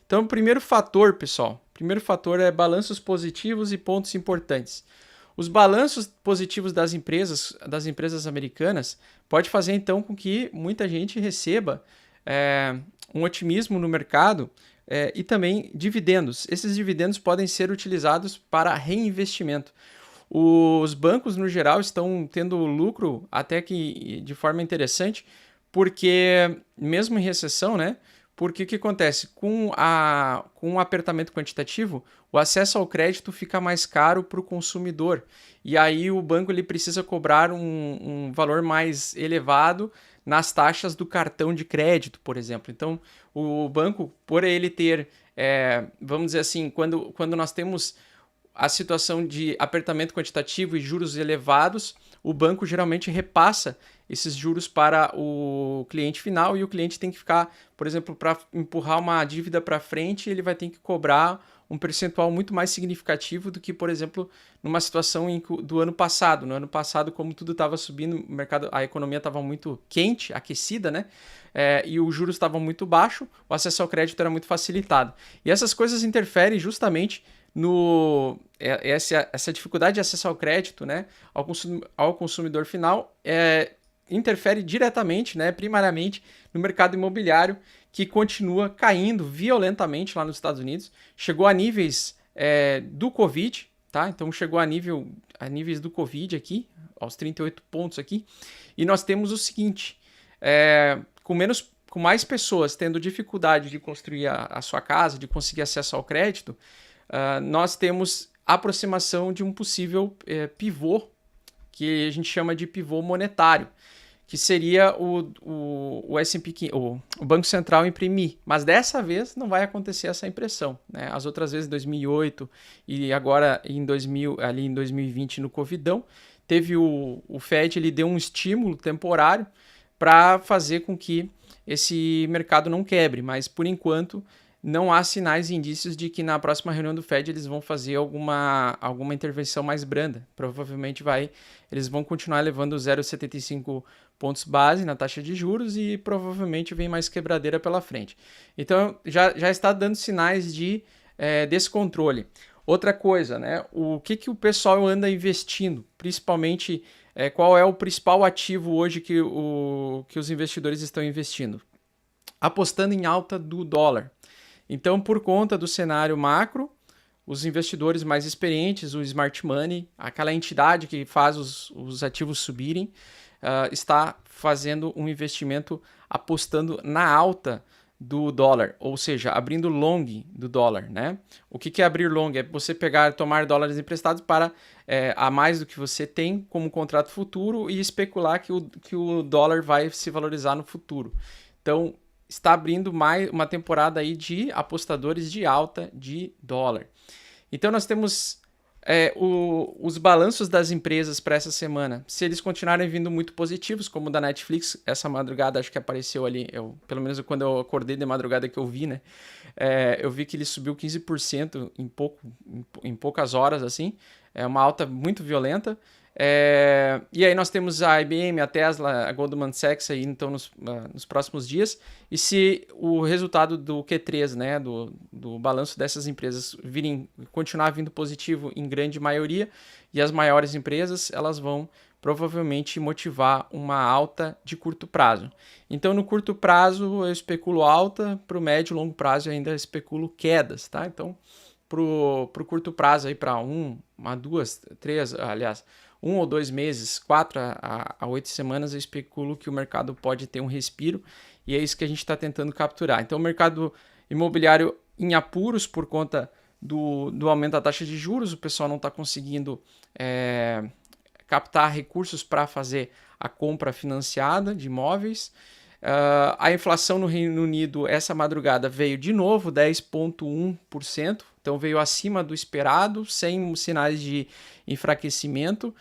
Então, o primeiro fator, pessoal, primeiro fator é balanços positivos e pontos importantes. Os balanços positivos das empresas americanas, pode fazer então com que muita gente receba um otimismo no mercado e também dividendos. Esses dividendos podem ser utilizados para reinvestimento. Os bancos, no geral, estão tendo lucro até que de forma interessante, porque mesmo em recessão, né? Porque o que acontece? Com o apertamento quantitativo, o acesso ao crédito fica mais caro para o consumidor. E aí o banco ele precisa cobrar um valor mais elevado nas taxas do cartão de crédito, por exemplo. Então, o banco, por ele ter, vamos dizer assim, quando nós temos a situação de apertamento quantitativo e juros elevados, o banco geralmente repassa esses juros para o cliente final e o cliente tem que ficar, por exemplo, para empurrar uma dívida para frente, ele vai ter que cobrar um percentual muito mais significativo do que, por exemplo, numa situação do ano passado. No ano passado, como tudo estava subindo, o mercado, a economia estava muito quente, aquecida, né? E os juros estavam muito baixos, o acesso ao crédito era muito facilitado. E essas coisas interferem justamente essa dificuldade de acesso ao crédito, né, ao consumidor final, interfere diretamente, né, primariamente no mercado imobiliário, que continua caindo violentamente lá nos Estados Unidos. Chegou a níveis do Covid, tá? Então chegou a níveis do Covid aqui, aos 38 pontos aqui. E nós temos o seguinte, com mais pessoas tendo dificuldade de construir a sua casa, de conseguir acesso ao crédito, nós temos a aproximação de um possível pivô, que a gente chama de pivô monetário, que seria o S&P, o Banco Central imprimir. Mas dessa vez não vai acontecer essa impressão, né? As outras vezes, em 2008 e agora ali em 2020 no Covidão, teve o Fed, ele deu um estímulo temporário para fazer com que esse mercado não quebre, mas por enquanto não há sinais e indícios de que na próxima reunião do Fed eles vão fazer alguma intervenção mais branda. Provavelmente eles vão continuar levando 0,75 pontos base na taxa de juros e provavelmente vem mais quebradeira pela frente. Então já está dando sinais de descontrole. Outra coisa, né? O que o pessoal anda investindo? Principalmente, qual é o principal ativo hoje que os investidores estão investindo? Apostando em alta do dólar. Então, por conta do cenário macro, os investidores mais experientes, o Smart Money, aquela entidade que faz os ativos subirem, está fazendo um investimento apostando na alta do dólar, ou seja, abrindo long do dólar, né? O que é abrir long? É você tomar dólares emprestados para a mais do que você tem como contrato futuro e especular que o dólar vai se valorizar no futuro. Então, está abrindo mais uma temporada aí de apostadores de alta de dólar. Então nós temos os balanços das empresas para essa semana. Se eles continuarem vindo muito positivos, como o da Netflix, essa madrugada acho que apareceu ali, pelo menos quando eu acordei de madrugada que eu vi, né? Eu vi que ele subiu 15% em poucas horas, assim. É uma alta muito violenta. E aí nós temos a IBM, a Tesla, a Goldman Sachs aí, então nos próximos dias. E se o resultado do Q3, né, do balanço dessas empresas continuar vindo positivo em grande maioria, e as maiores empresas, elas vão provavelmente motivar uma alta de curto prazo. Então no curto prazo eu especulo alta, para o médio e longo prazo eu ainda especulo quedas, tá? Então pro curto prazo aí para 1 ou 2 meses, 4 a 8 semanas, eu especulo que o mercado pode ter um respiro e é isso que a gente está tentando capturar. Então, o mercado imobiliário em apuros por conta do aumento da taxa de juros, o pessoal não está conseguindo captar recursos para fazer a compra financiada de imóveis. A inflação no Reino Unido essa madrugada veio de novo 10,1%, então veio acima do esperado, sem sinais de enfraquecimento.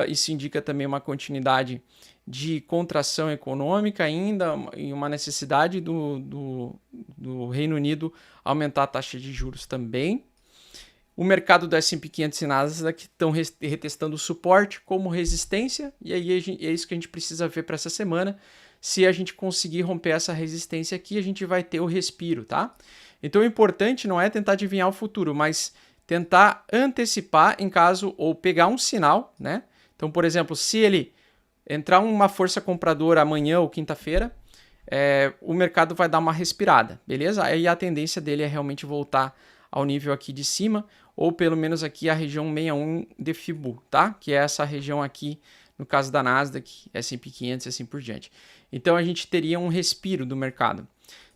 Isso indica também uma continuidade de contração econômica ainda e uma necessidade do Reino Unido aumentar a taxa de juros também. O mercado do S&P 500 e Nasdaq estão retestando o suporte como resistência, e aí é isso que a gente precisa ver para essa semana. Se a gente conseguir romper essa resistência aqui, a gente vai ter o respiro, tá? Então o importante não é tentar adivinhar o futuro, mas tentar antecipar em caso, ou pegar um sinal, né? Então, por exemplo, se ele entrar uma força compradora amanhã ou quinta-feira, o mercado vai dar uma respirada, beleza? Aí a tendência dele é realmente voltar ao nível aqui de cima, ou pelo menos aqui a região 61 de Fibo, tá? Que é essa região aqui, no caso da Nasdaq, S&P 500 e assim por diante. Então a gente teria um respiro do mercado.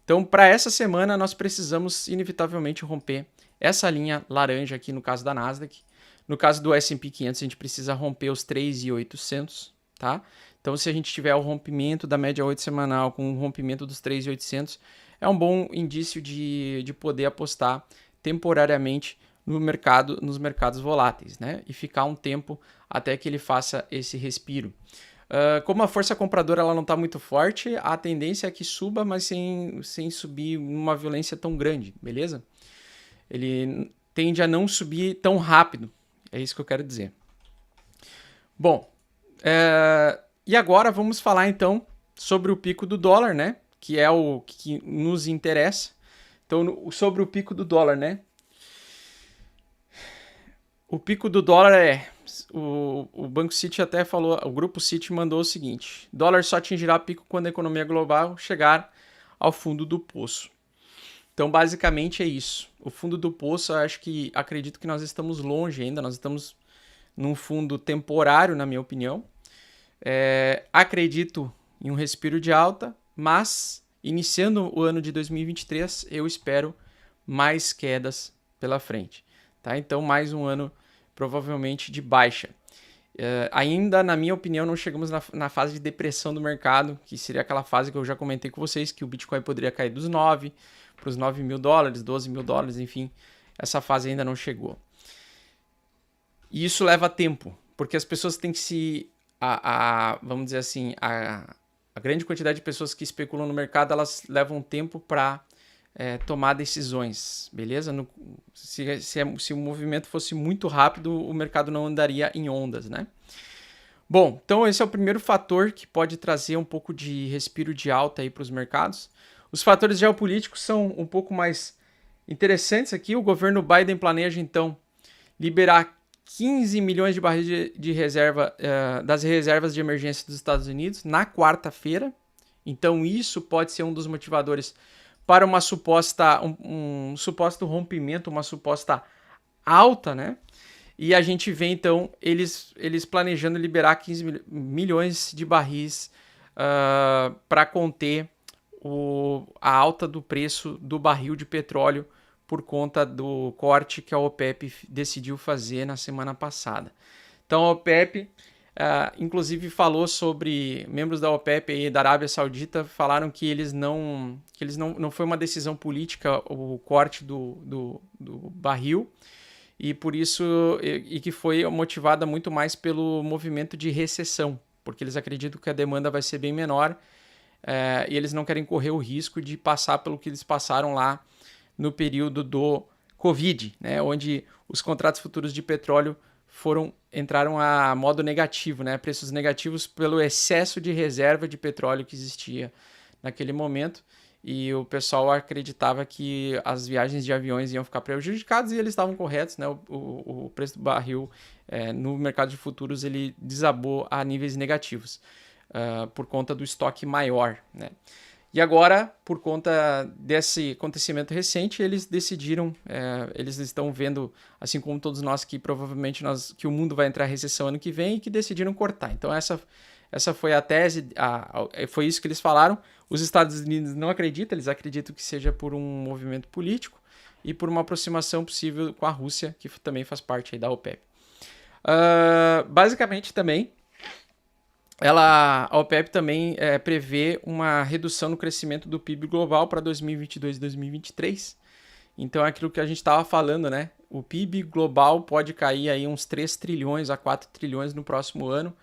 Então, para essa semana, nós precisamos inevitavelmente romper essa linha laranja aqui no caso da Nasdaq. No caso do S&P 500, a gente precisa romper os 3.800, tá? Então, se a gente tiver o rompimento da média 8 semanal com o rompimento dos 3.800, é um bom indício de poder apostar temporariamente no mercado, nos mercados voláteis, né? E ficar um tempo até que ele faça esse respiro. Como a força compradora ela não está muito forte, a tendência é que suba, mas sem subir numa violência tão grande, beleza? Ele tende a não subir tão rápido, é isso que eu quero dizer. Bom, e agora vamos falar então sobre o pico do dólar, né? Que é o que nos interessa. Então, sobre o pico do dólar, né? O pico do dólar o Banco Citi até falou, o Grupo Citi mandou o seguinte: dólar só atingirá pico quando a economia global chegar ao fundo do poço. Então, basicamente é isso. O fundo do poço, eu acredito que nós estamos longe ainda, nós estamos num fundo temporário, na minha opinião. Acredito em um respiro de alta, mas iniciando o ano de 2023, eu espero mais quedas pela frente. Tá? Então, mais um ano provavelmente de baixa. Ainda, na minha opinião, não chegamos na fase de depressão do mercado, que seria aquela fase que eu já comentei com vocês, que o Bitcoin poderia cair dos 9 para os 9 mil dólares, 12 mil dólares, enfim, essa fase ainda não chegou. E isso leva tempo, porque as pessoas têm que vamos dizer assim, a grande quantidade de pessoas que especulam no mercado, elas levam tempo para tomar decisões, beleza? Se o movimento fosse muito rápido, o mercado não andaria em ondas, né? Bom, então esse é o primeiro fator que pode trazer um pouco de respiro de alta aí para os mercados. Os fatores geopolíticos são um pouco mais interessantes aqui. O governo Biden planeja, então, liberar 15 milhões de barris de reserva das reservas de emergência dos Estados Unidos na quarta-feira. Então isso pode ser um dos motivadores para um suposto rompimento, uma suposta alta, né? E a gente vê, então, eles planejando liberar 15 milhões de barris para conter a alta do preço do barril de petróleo por conta do corte que a OPEP decidiu fazer na semana passada. Então, a OPEP... inclusive falou sobre membros da OPEP e da Arábia Saudita falaram que eles não foi uma decisão política o corte do barril e por isso e que foi motivada muito mais pelo movimento de recessão, porque eles acreditam que a demanda vai ser bem menor e eles não querem correr o risco de passar pelo que eles passaram lá no período do Covid, né, onde os contratos futuros de petróleo entraram a modo negativo, né? Preços negativos pelo excesso de reserva de petróleo que existia naquele momento e o pessoal acreditava que as viagens de aviões iam ficar prejudicadas e eles estavam corretos, né? O preço do barril no mercado de futuros ele desabou a níveis negativos por conta do estoque maior, né? E agora, por conta desse acontecimento recente, eles decidiram, eles estão vendo, assim como todos nós, que provavelmente que o mundo vai entrar em recessão ano que vem e que decidiram cortar. Então essa foi a tese, foi isso que eles falaram. Os Estados Unidos não acreditam, eles acreditam que seja por um movimento político e por uma aproximação possível com a Rússia, que também faz parte aí da OPEP. Basicamente também, a OPEP também prevê uma redução no crescimento do PIB global para 2022 e 2023. Então é aquilo que a gente estava falando, né? O PIB global pode cair aí uns 3 trilhões a 4 trilhões no próximo ano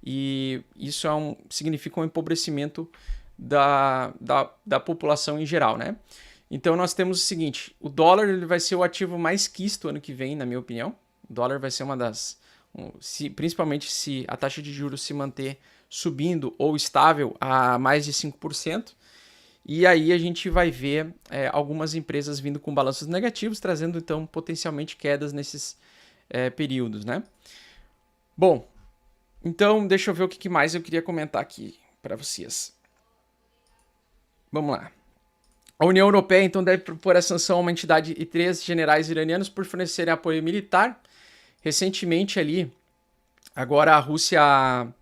e isso significa um empobrecimento da população em geral, né? Então nós temos o seguinte, o dólar ele vai ser o ativo mais quisto ano que vem, na minha opinião. O dólar vai ser uma das... principalmente se a taxa de juros se manter subindo ou estável a mais de 5%. E aí a gente vai ver algumas empresas vindo com balanços negativos, trazendo então potencialmente quedas nesses períodos, né? Bom, então deixa eu ver o que mais eu queria comentar aqui para vocês. Vamos lá. A União Europeia então deve propor a sanção a uma entidade e 3 generais iranianos por fornecerem apoio militar. Recentemente ali, agora a Rússia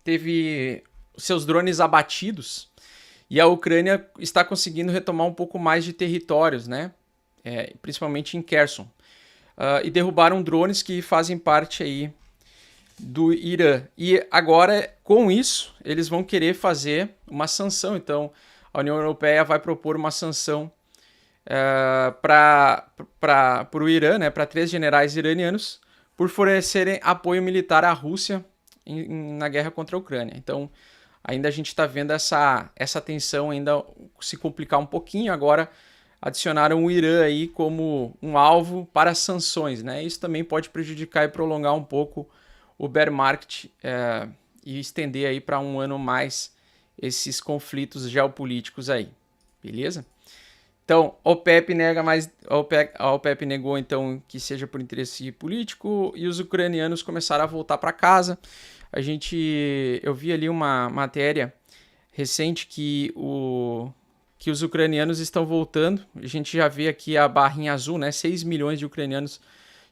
teve seus drones abatidos e a Ucrânia está conseguindo retomar um pouco mais de territórios, né? Principalmente em Kherson. E derrubaram drones que fazem parte aí do Irã. E agora, com isso, eles vão querer fazer uma sanção. Então, a União Europeia vai propor uma sanção para o Irã, né, para 3 generais iranianos, por fornecerem apoio militar à Rússia na guerra contra a Ucrânia. Então, ainda a gente está vendo essa tensão ainda se complicar um pouquinho. Agora, adicionaram o Irã aí como um alvo para sanções, né? Isso também pode prejudicar e prolongar um pouco o bear market e estender aí para um ano mais esses conflitos geopolíticos aí, beleza? Então, a OPEP a OPEP negou então que seja por interesse político e os ucranianos começaram a voltar para casa. Eu vi ali uma matéria recente que os ucranianos estão voltando. A gente já vê aqui a barrinha azul, né? 6 milhões de ucranianos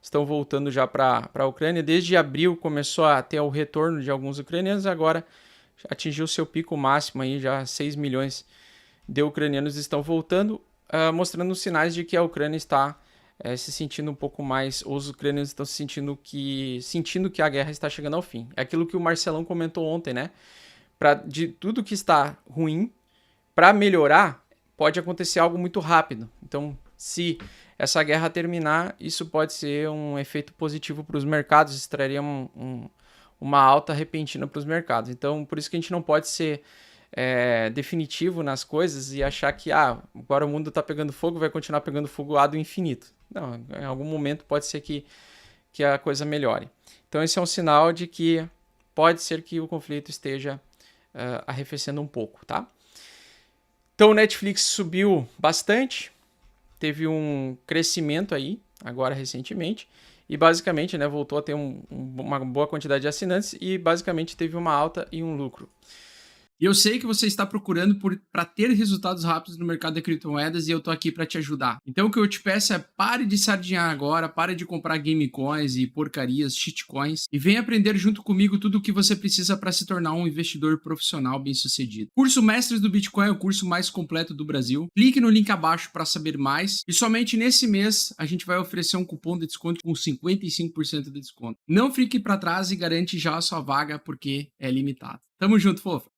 estão voltando já para a Ucrânia. Desde abril começou a ter o retorno de alguns ucranianos, agora atingiu seu pico máximo aí, já 6 milhões de ucranianos estão voltando, mostrando sinais de que a Ucrânia está se sentindo um pouco mais, os ucranianos estão sentindo que a guerra está chegando ao fim. É aquilo que o Marcelão comentou ontem, né? De tudo que está ruim, para melhorar, pode acontecer algo muito rápido. Então, se essa guerra terminar, isso pode ser um efeito positivo para os mercados, isso traria uma alta repentina para os mercados. Então, por isso que a gente não pode ser definitivo nas coisas e achar que agora o mundo está pegando fogo, vai continuar pegando fogo do infinito. Não, em algum momento pode ser que a coisa melhore. Então, esse é um sinal de que pode ser que o conflito esteja arrefecendo um pouco, tá? Então o Netflix subiu bastante, teve um crescimento aí, agora recentemente, e basicamente voltou a ter uma boa quantidade de assinantes e basicamente teve uma alta e um lucro. E eu sei que você está procurando para ter resultados rápidos no mercado de criptomoedas e eu tô aqui para te ajudar. Então o que eu te peço é pare de sardinhar agora, pare de comprar game coins e porcarias, shitcoins e venha aprender junto comigo tudo o que você precisa para se tornar um investidor profissional bem-sucedido. Curso Mestres do Bitcoin é o curso mais completo do Brasil. Clique no link abaixo para saber mais e somente nesse mês a gente vai oferecer um cupom de desconto com 55% de desconto. Não fique para trás e garante já a sua vaga porque é limitado. Tamo junto, fofo!